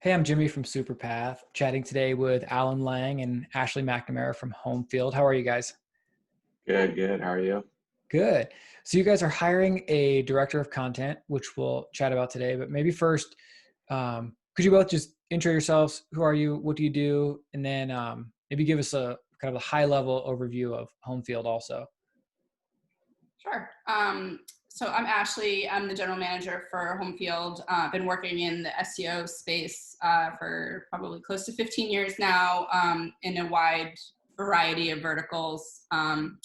Hey, I'm Jimmy from Superpath, chatting today with Alan Lang and Ashley McNamara from Homefield. How are you guys? Good, good. How are you? Good. So you guys are hiring a director of content, which we'll chat about today. But maybe first, could you both just intro yourselves? Who are you? What do you do? And then maybe give us a kind of a high level overview of Homefield also. Sure. So I'm Ashley. I'm the general manager for Homefield. I've been working in the SEO space for probably close to 15 years now, in a wide variety of verticals. And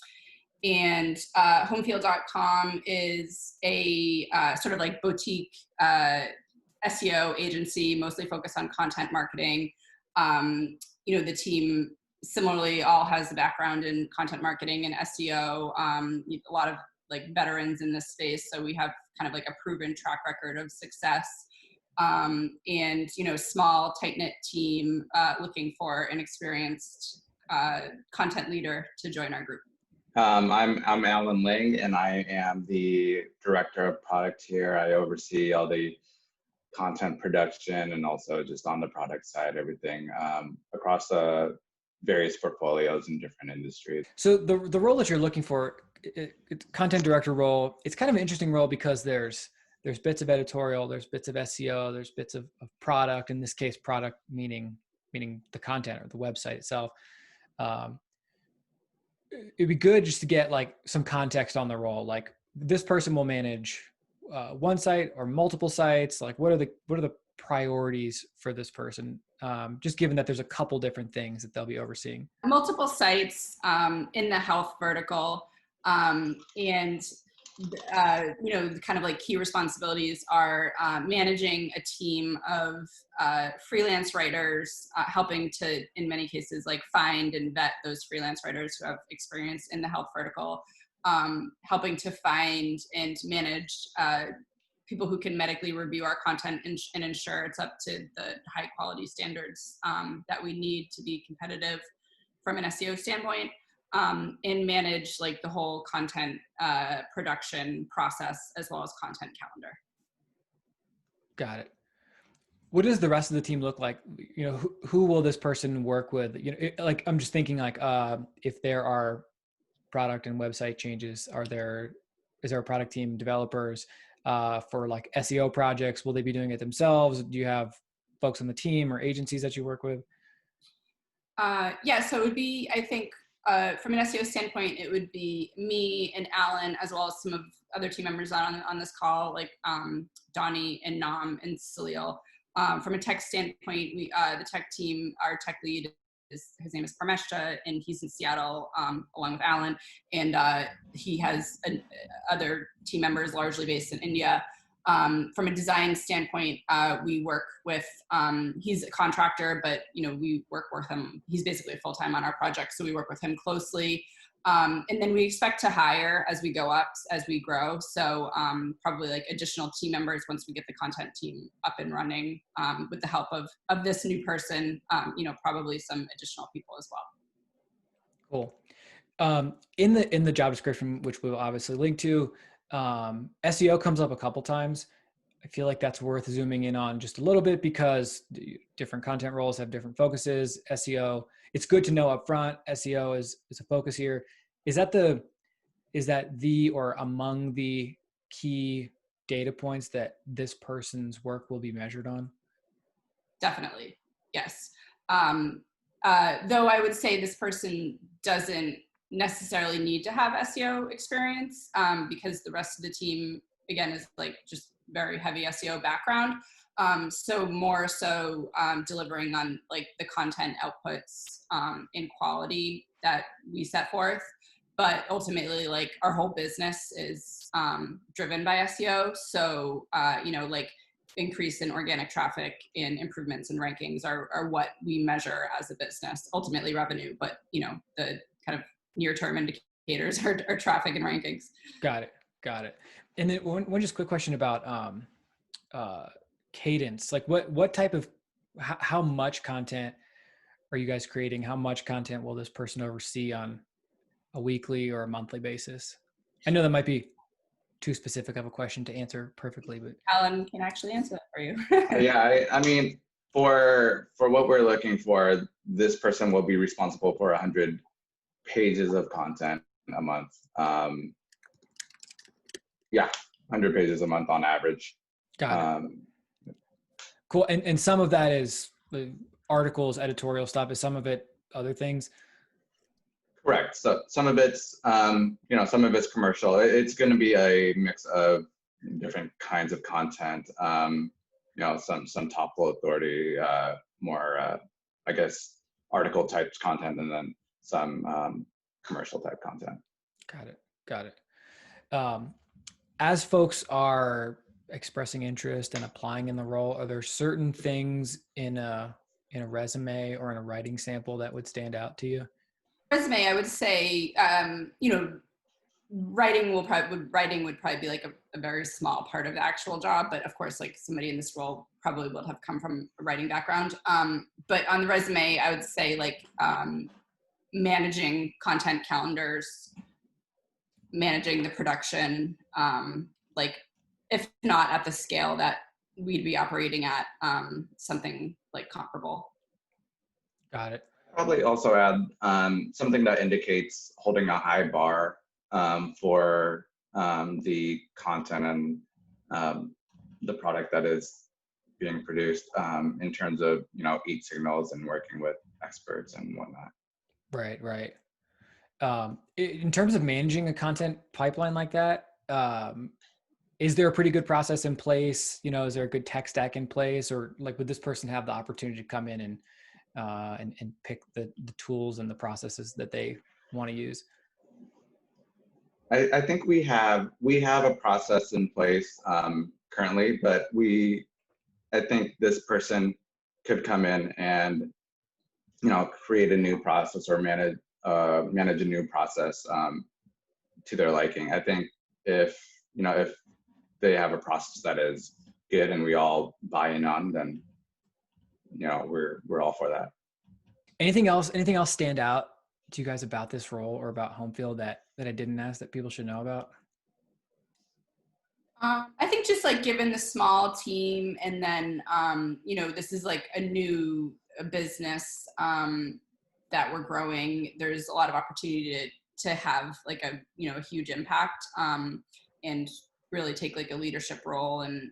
Homefield.com is a sort of like boutique SEO agency, mostly focused on content marketing. The team similarly all has a background in content marketing and SEO. A lot of like veterans in this space, so we have kind of like a proven track record of success. And small, tight knit team looking for an experienced content leader to join our group. I'm Alan Ling, and I am the director of product here. I oversee all the content production and also just on the product side, everything across the various portfolios in different industries. So the role that you're looking for, content director role, it's kind of an interesting role because there's bits of editorial, there's bits of SEO, there's bits of product. In this case, product meaning the content or the website itself. Um, it'd be good just to get like some context on the role. Like this person will manage one site or multiple sites. Like what are the priorities for this person? Just given that there's a couple different things that they'll be overseeing. Multiple sites in the health vertical, and kind of like key responsibilities are managing a team of freelance writers, helping to, in many cases, like find and vet those freelance writers who have experience in the health vertical, helping to find and manage people who can medically review our content and ensure it's up to the high quality standards that we need to be competitive from an SEO standpoint, and manage like the whole content production process as well as content calendar. Got it. What does the rest of the team look like? Who will this person work with? Like I'm just thinking like if there are product and website changes, is there a product team, developers for like SEO projects? Will they be doing it themselves? Do you have folks on the team or agencies that you work with? So it would be, I think, from an SEO standpoint, it would be me and Alan, as well as some of other team members on this call, like Donnie and Nam and Salil. From a tech standpoint, the tech team, our tech lead, his name is Parmeshta, and he's in Seattle along with Alan. And he has other team members largely based in India. From a design standpoint, we work with, he's a contractor, but we work with him. He's basically full-time on our project, so we work with him closely. And then we expect to hire as we go up, as we grow. So probably like additional team members once we get the content team up and running, with the help of this new person, probably some additional people as well. Cool. In the job description, which we'll obviously link to, SEO comes up a couple times. I feel like that's worth zooming in on just a little bit because different content roles have different focuses. SEO, it's good to know up front, SEO is a focus here. Is that the or among the key data points that this person's work will be measured on? Definitely, yes. Though I would say this person doesn't necessarily need to have SEO experience, because the rest of the team, again, is like just very heavy SEO background. So more so delivering on like the content outputs in quality that we set forth. But ultimately, like our whole business is driven by SEO. So, like increase in organic traffic and improvements in rankings are what we measure as a business, ultimately revenue, but the kind of near-term indicators are traffic and rankings. Got it. And then one just quick question about cadence. Like what type of, how much content are you guys creating? How much content will this person oversee on a weekly or a monthly basis? I know that might be too specific of a question to answer perfectly, but Alan can actually answer that for you. Yeah, I mean, For what we're looking for, this person will be responsible for 100 pages of content a month. Yeah, 100 pages a month on average. Got it. Cool. And some of that is articles, editorial stuff. Is some of it other things? Correct. So some of it's, some of it's commercial. It's going to be a mix of different kinds of content. Some topical authority, more, I guess, article type content, and then some commercial type content. Got it. As folks are expressing interest and applying in the role, are there certain things in a resume or in a writing sample that would stand out to you? Resume, I would say, writing would probably be like a very small part of the actual job, but of course, like somebody in this role probably would have come from a writing background. But on the resume, I would say like managing content calendars, managing the production, like if not at the scale that we'd be operating at, something like comparable. Got it. Probably also add something that indicates holding a high bar for the content and the product that is being produced in terms of, each signals and working with experts and whatnot. Right. In terms of managing a content pipeline like that, is there a pretty good process in place? Is there a good tech stack in place, or like would this person have the opportunity to come in and pick the tools and the processes that they want to use? I think we have a process in place currently, but I think this person could come in and create a new process or manage a new process to their liking. I think if they have a process that is good and we all buy in on, then we're all for that. Anything else stand out to you guys about this role or about Homefield that I didn't ask that people should know about? I think just like given the small team, and then this is like a new business that we're growing. There's a lot of opportunity to have like a huge impact and really take like a leadership role and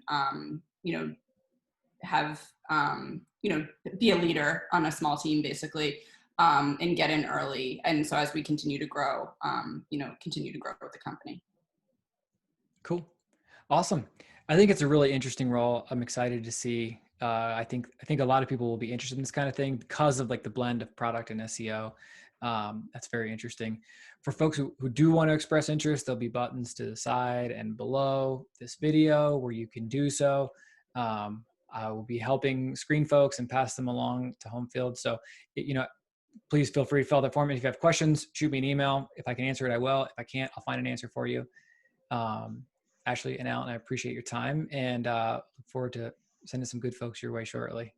have be a leader on a small team basically, and get in early. And so as we continue to grow, continue to grow with the company. Cool. Awesome. I think it's a really interesting role. I'm excited to see. I think a lot of people will be interested in this kind of thing because of like the blend of product and SEO. That's very interesting. For folks who do want to express interest, there'll be buttons to the side and below this video where you can do so. I will be helping screen folks and pass them along to Homefield. So, please feel free to fill that form. If you have questions, shoot me an email. If I can answer it, I will. If I can't, I'll find an answer for you. Ashley and Alan, I appreciate your time and look forward to sending some good folks your way shortly.